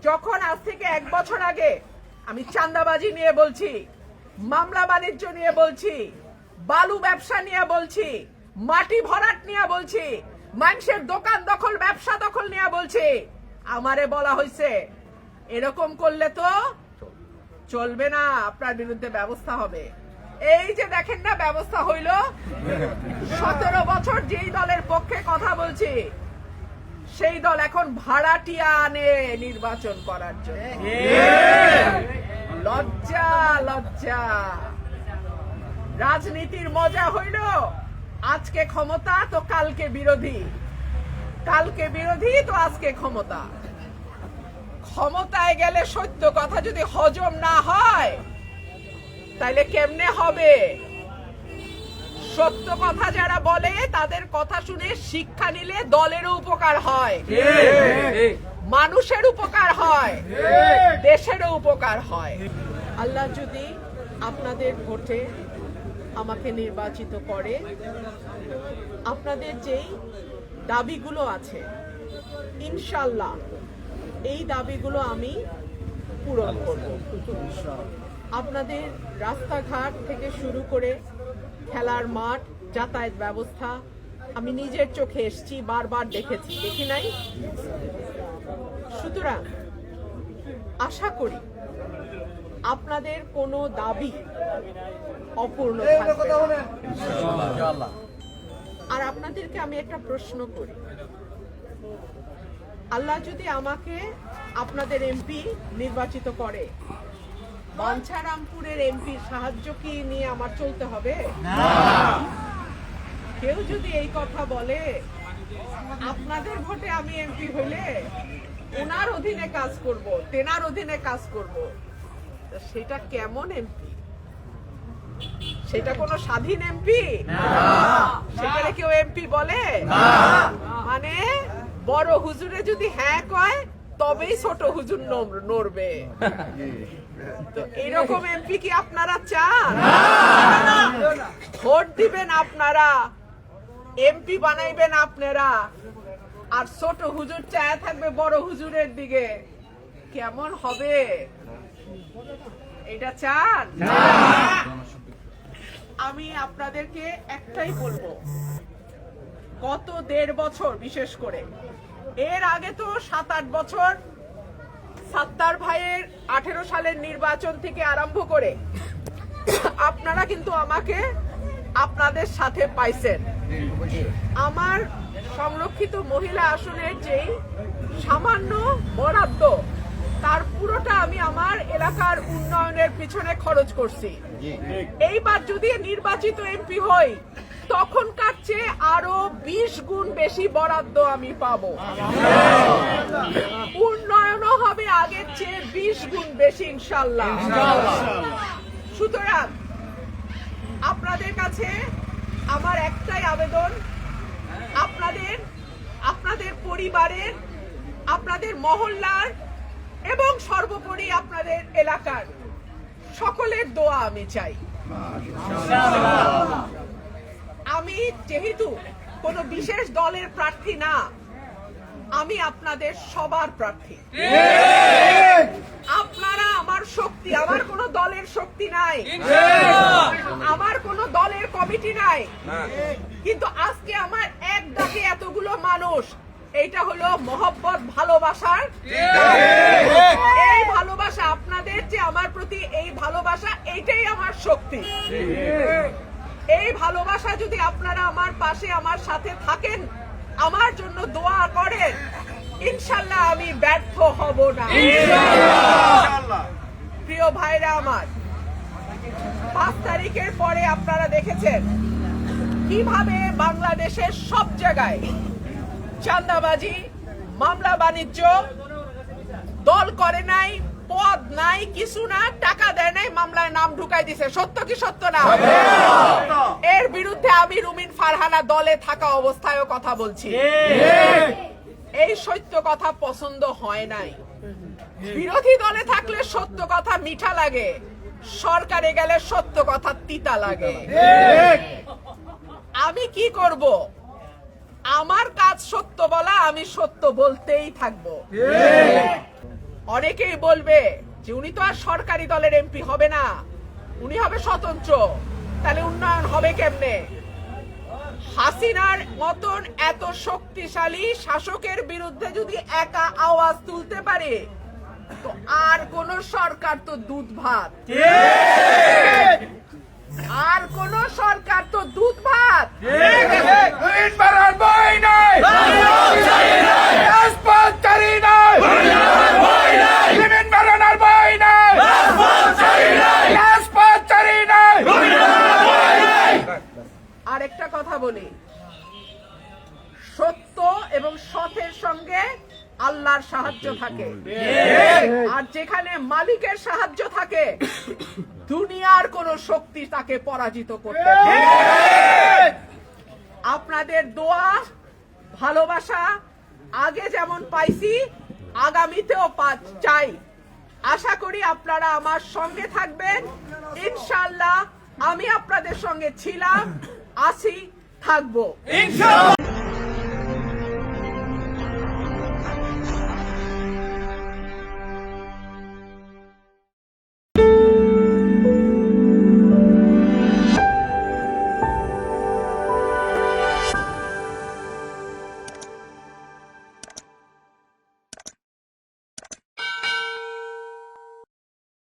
যখন আজ থেকে 1 বছর আগে আমি চাঁদাবাজি নিয়ে বলছি, মামলা বাণিজ্য নিয়ে বলছি, বালু ব্যবসা নিয়ে বলছি, মাটি ভরাট নিয়ে বলছি, মানুষের দোকান দখল ব্যবসা দখল নিয়ে বলছি, আমারে বলা হয়েছে এরকম করলে তো চলবে না, আপনার বিরুদ্ধে ব্যবস্থা হবে। এই যে দেখেন না ব্যবস্থা হইল। 17 বছর যেই দলের পক্ষে কথা বলছি সেই দল এখন ভাড়াটিয়া আনে নির্বাচন করার জন্য। লজ্জা লজ্জা। রাজনীতির মজা হইল আজকে ক্ষমতা তো কালকে বিরোধী, কালকে বিরোধী তো আজকে ক্ষমতা। ক্ষমতায় গেলে সত্য কথা যদি হজম না হয় তাইলে কেমনে হবে? সত্য কথা যারা বলে তাদের কথা শুনে শিক্ষা নিলে দলেরও উপকার হয়, মানুষের উপকার হয়, দেশেরও উপকার হয়। আল্লাহ যদি আপনাদের ভোটে আমাকে নির্বাচিত করে, আপনাদের যেই দাবিগুলো আছে ইনশাআল্লাহ এই দাবিগুলো আমি পূরণ করব। আপনাদের রাস্তাঘাট থেকে শুরু করে খেলার মাঠ, যাতায়াত ব্যবস্থা আমি নিজের চোখে এসেছি, বারবার দেখেছি, দেখি নাই? সুতরাং আশা করি আপনাদের কোনো দাবি অপূর্ণ থাকবে না। আর আপনাদেরকে আমি একটা প্রশ্ন করি, আল্লাহ যদি আমাকে আপনাদের এমপি নির্বাচিত করে, বাঞ্ছারামপুরের এমপির সাহায্য কি নিয়ে আমার চলতে হবে? কেউ যদি এই কথা বলে আপনাদের ভোটে আমি এমপি হইলে ওনার অধীনে কাজ করব, তেনার অধীনে কাজ করব, সেটা কেমন এমপি? সেটা কোনো স্বাধীন এমপি? সেখানে কেউ এমপি বলে? মানে বড় হুজুরে যদি হ্যাঁ কয় তবেই ছোট হুজুর নড়বে। তো এরকম এমপি কি আপনারা চান? ভোট দিবেন আপনারা, এমপি বানাইবেন আপনারা, আর ছোট হুজুর চায় থাকবে বড় হুজুরের দিকে, কেমন হবে? এটা চান? আমি আপনাদেরকে একটাই বলবো, গত 1.5 বছর বিশেষ করে, এর আগে তো 7-8 বছর সাত্তার ভাইয়ের 18 সালের নির্বাচন থেকে আরম্ভ করে আপনারা কিন্তু আমাকে আপনাদের সাথে পাইছেন। আমার সংরক্ষিত মহিলা আসনের যেই সামান্য বরাদ্দ তার পুরোটা আমি আমার এলাকার উন্নয়নের পিছনে খরচ করছি। এইবার যদি নির্বাচিত এমপি হই তখনকার চেয়ে আরো 20 গুণ বেশি বরাদ্দ আমি পাবো, উন্নয়নও হবে আগের চেয়ে 20 গুণ বেশি ইনশাআল্লাহ। সুতরাং আপনাদের কাছে আমার একটাই আবেদন, আপনাদের পরিবারের, আপনাদের মহল্লার এবং সর্বোপরি আপনাদের এলাকার সকলের দোয়া আমি চাই। আমি যেহেতু কোনো বিশেষ দলের প্রার্থী না, আমি আপনাদের সবার প্রার্থী। আপনারা আমার শক্তি, আমার কোনো দলের শক্তি নাই, আমার কোনো দলের কমিটি নাই, কিন্তু আজকে আমার এক ডাকে এতগুলো মানুষ, এইটা হলো মহব্বত, ভালোবাসার। এই ভালোবাসা আপনাদের যে আমার প্রতি এই ভালোবাসা, এইটাই আমার শক্তি। এই ভালোবাসা যদি আপনারা আমার পাশে আমার সাথে থাকেন, আমার জন্য দোয়া করেন, ইনশাআল্লাহ আমি ব্যর্থ হব না। প্রিয় ভাইরা আমার, 5 তারিখের পরে আপনারা দেখেছেন কিভাবে বাংলাদেশের সব জায়গায় চাঁদাবাজি, মামলা বাণিজ্য, দল করে নাই, পদ নাই, কিছু না, টাকা দেয় নাই, মামলায় নাম ঢুকাই দিছে। সত্য কি সত্য না? এর বিরুদ্ধে আমি রুমিন ফারহানা দলে থাকা অবস্থায়ও কথা বলছি। এই সত্য কথা পছন্দ হয় নাই। বিরোধী দলে থাকলে সত্য কথা মিঠা লাগে, সরকারে গেলে সত্য কথা তিতা লাগে। আমি কি করব? আমার কাজ সত্য বলা, আমি সত্য বলতেই থাকবো। অনেকেই বলবে যে উনি তো আর সরকারি দলের এমপি হবে না, উনি হবে স্বতন্ত্র, তাহলে উন্নয়ন হবে কেমনে? হাসিনার মতন এত শক্তিশালী শাসকের বিরুদ্ধে যদি একা আওয়াজ তুলতে পারে, তো আর কোন সরকার তো দুধ ভাত, আর কোন সরকার তো দুধ ভাত। আরেকটা কথা বলি, সত্য এবং সতের সঙ্গে আল্লাহর সাহায্য থাকে, আর যেখানে মালিকের সাহায্য থাকে দুনিয়ার কোন শক্তি তাকে পরাজিত করতে পারে না। আপনাদের দোয়া ভালোবাসা আগে যেমন পাইছি আগামীতেও চাই। আশা করি আপনারা আমার সঙ্গে থাকবেন। ইনশাআল্লাহ আমি আপনাদের সঙ্গে ছিলাম, আছি, থাকবো ইনশাআল্লাহ।